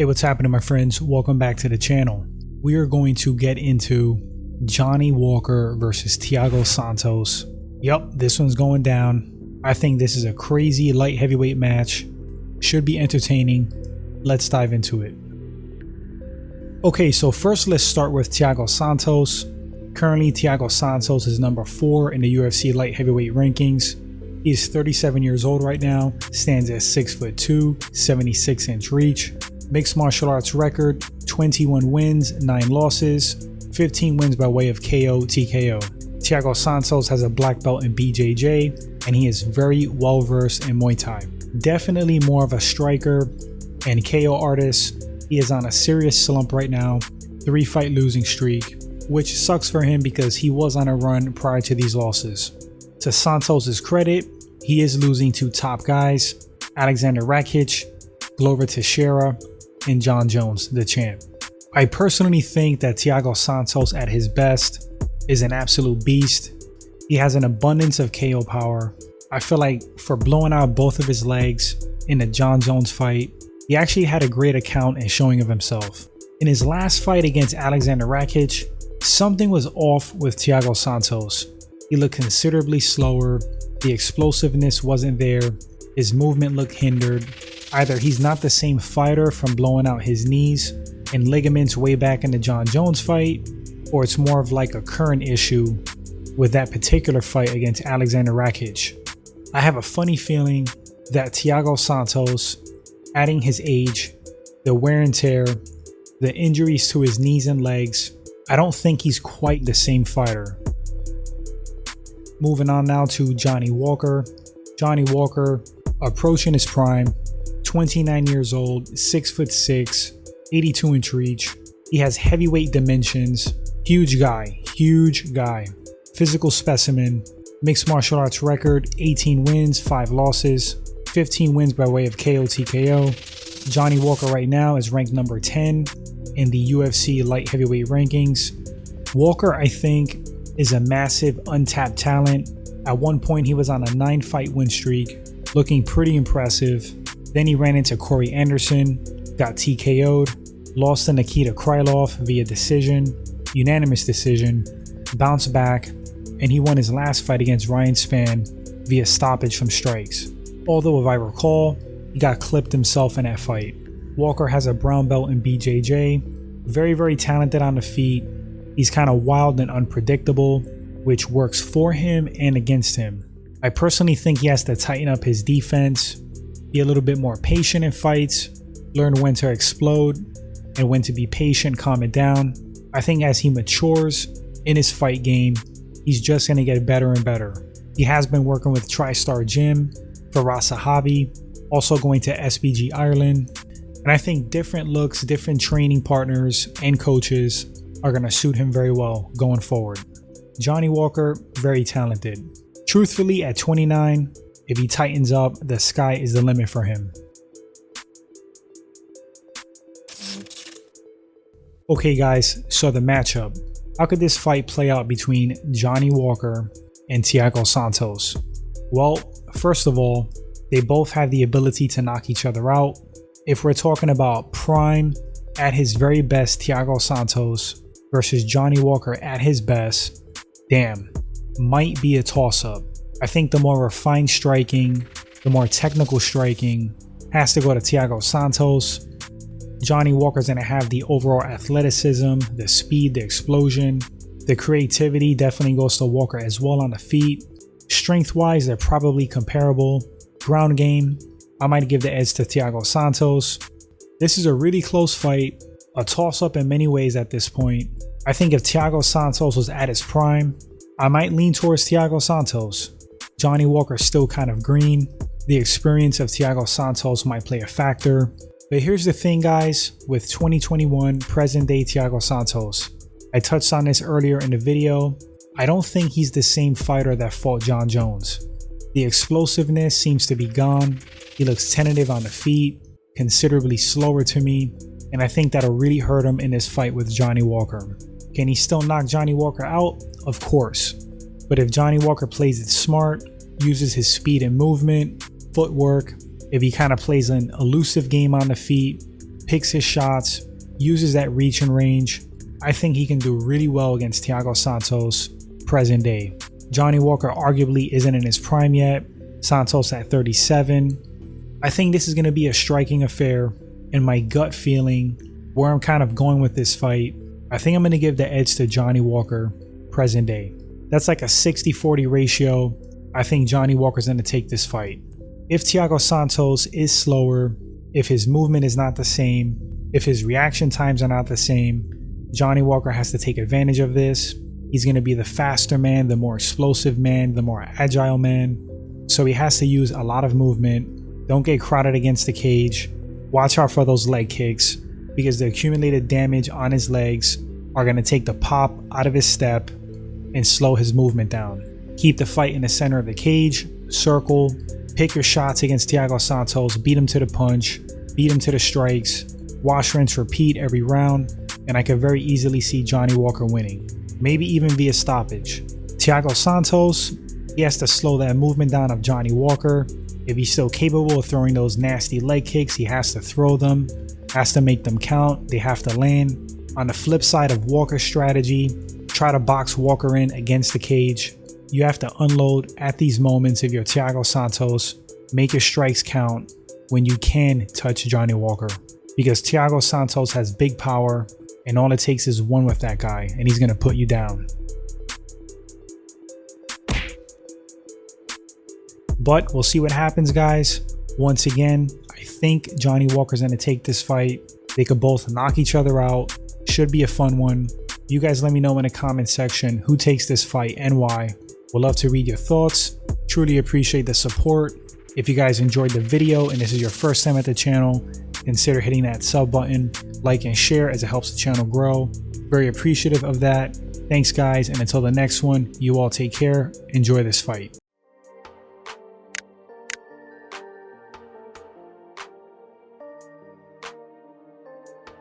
Hey, what's happening, my friends? Welcome back to the channel. We are going to get into Johnny Walker versus Thiago Santos. Yup, this one's going down. I think this is a crazy light heavyweight match. Should be entertaining. Let's dive into it. Okay, so first let's start with Thiago Santos. Currently, Thiago Santos is number 4 in the UFC light heavyweight rankings. He is 37 years old right now, stands at 6'2", 76-inch reach. Mixed martial arts record, 21 wins, 9 losses, 15 wins by way of KO, TKO. Thiago Santos has a black belt in BJJ, and he is very well versed in Muay Thai. Definitely more of a striker and KO artist. He is on a serious slump right now, 3-fight losing streak, which sucks for him because he was on a run prior to these losses. To Santos' credit, he is losing to top guys, Alexander Rakic, Glover Teixeira, and Jon Jones, the champ. I personally think that Thiago Santos at his best is an absolute beast. He has an abundance of KO power. I feel like for blowing out both of his legs in the Jon Jones fight, he actually had a great account and showing of himself. In his last fight against Alexander Rakic, something was off with Thiago Santos. He looked considerably slower, the explosiveness wasn't there, his movement looked hindered. Either he's not the same fighter from blowing out his knees and ligaments way back in the Jon Jones fight, or it's more of like a current issue with that particular fight against Alexander Rakic. I have a funny feeling that Thiago Santos, adding his age, the wear and tear, the injuries to his knees and legs, I don't think he's quite the same fighter. Moving on now to Johnny Walker. Johnny Walker, approaching his prime, 29 years old, 6'6", 82-inch reach. He has heavyweight dimensions, huge guy, physical specimen, mixed martial arts record, 18 wins, 5 losses, 15 wins by way of KO, TKO. Johnny Walker right now is ranked number 10 in the UFC light heavyweight rankings. Walker, I think, is a massive untapped talent. At one point, he was on a 9-fight win streak, looking pretty impressive. Then he ran into Corey Anderson, got TKO'd, lost to Nikita Krylov via decision, unanimous decision, bounced back, and he won his last fight against Ryan Spann via stoppage from strikes. Although if I recall, he got clipped himself in that fight. Walker has a brown belt in BJJ, very talented on the feet. He's kind of wild and unpredictable, which works for him and against him. I personally think he has to tighten up his defense, be a little bit more patient in fights, learn when to explode and when to be patient, calm it down. I think as he matures in his fight game, he's just going to get better and better. He has been working with TriStar Gym, Firas Zahabi, also going to SBG Ireland. And I think different looks, different training partners and coaches are going to suit him very well going forward. Johnny Walker, very talented. Truthfully, at 29, if he tightens up, the sky is the limit for him. Okay guys, so the matchup. How could this fight play out between Johnny Walker and Thiago Santos? Well, first of all, they both have the ability to knock each other out. If we're talking about prime, at his very best, Thiago Santos versus Johnny Walker at his best, damn, might be a toss-up. I think the more refined striking, the more technical striking has to go to Thiago Santos. Johnny Walker's going to have the overall athleticism, the speed, the explosion. The creativity definitely goes to Walker as well on the feet. Strength-wise, they're probably comparable. Ground game, I might give the edge to Thiago Santos. This is a really close fight, a toss-up in many ways at this point. I think if Thiago Santos was at his prime, I might lean towards Thiago Santos. Johnny Walker's still kind of green. The experience of Thiago Santos might play a factor. But here's the thing, guys, with 2021 present day Thiago Santos. I touched on this earlier in the video. I don't think he's the same fighter that fought Jon Jones. The explosiveness seems to be gone. He looks tentative on the feet, considerably slower to me, and I think that'll really hurt him in this fight with Johnny Walker. Can he still knock Johnny Walker out? Of course. But if Johnny Walker plays it smart, uses his speed and movement, footwork, if he kind of plays an elusive game on the feet, picks his shots, uses that reach and range. I think he can do really well against Thiago Santos present day. Johnny Walker arguably isn't in his prime yet. Santos at 37. I think this is going to be a striking affair, and my gut feeling, where I'm kind of going with this fight, I think I'm going to give the edge to Johnny Walker present day. That's like a 60-40 ratio. I think Johnny Walker's going to take this fight. If Thiago Santos is slower, if his movement is not the same, if his reaction times are not the same, Johnny Walker has to take advantage of this. He's going to be the faster man, the more explosive man, the more agile man. So he has to use a lot of movement. Don't get crowded against the cage. Watch out for those leg kicks, because the accumulated damage on his legs are going to take the pop out of his step and slow his movement down. Keep the fight in the center of the cage, circle, pick your shots against Thiago Santos, beat him to the punch, beat him to the strikes, wash, rinse, repeat every round, and I could very easily see Johnny Walker winning, maybe even via stoppage. Thiago Santos, he has to slow that movement down of Johnny Walker. If he's still capable of throwing those nasty leg kicks, he has to throw them, has to make them count, they have to land. On the flip side of Walker's strategy, try to box Walker in against the cage. You have to unload at these moments if you're Thiago Santos. Make your strikes count when you can touch Johnny Walker, because Thiago Santos has big power, and all it takes is one with that guy and he's going to put you down. But we'll see what happens, guys. Once again, I think Johnny Walker's going to take this fight. They could both knock each other out. Should be a fun one. You guys let me know in the comment section who takes this fight and why. Would love to read your thoughts. Truly appreciate the support. If you guys enjoyed the video and this is your first time at the channel, consider hitting that sub button, like and share, as it helps the channel grow. Very appreciative of that. Thanks guys, and until the next one, you all take care. Enjoy this fight.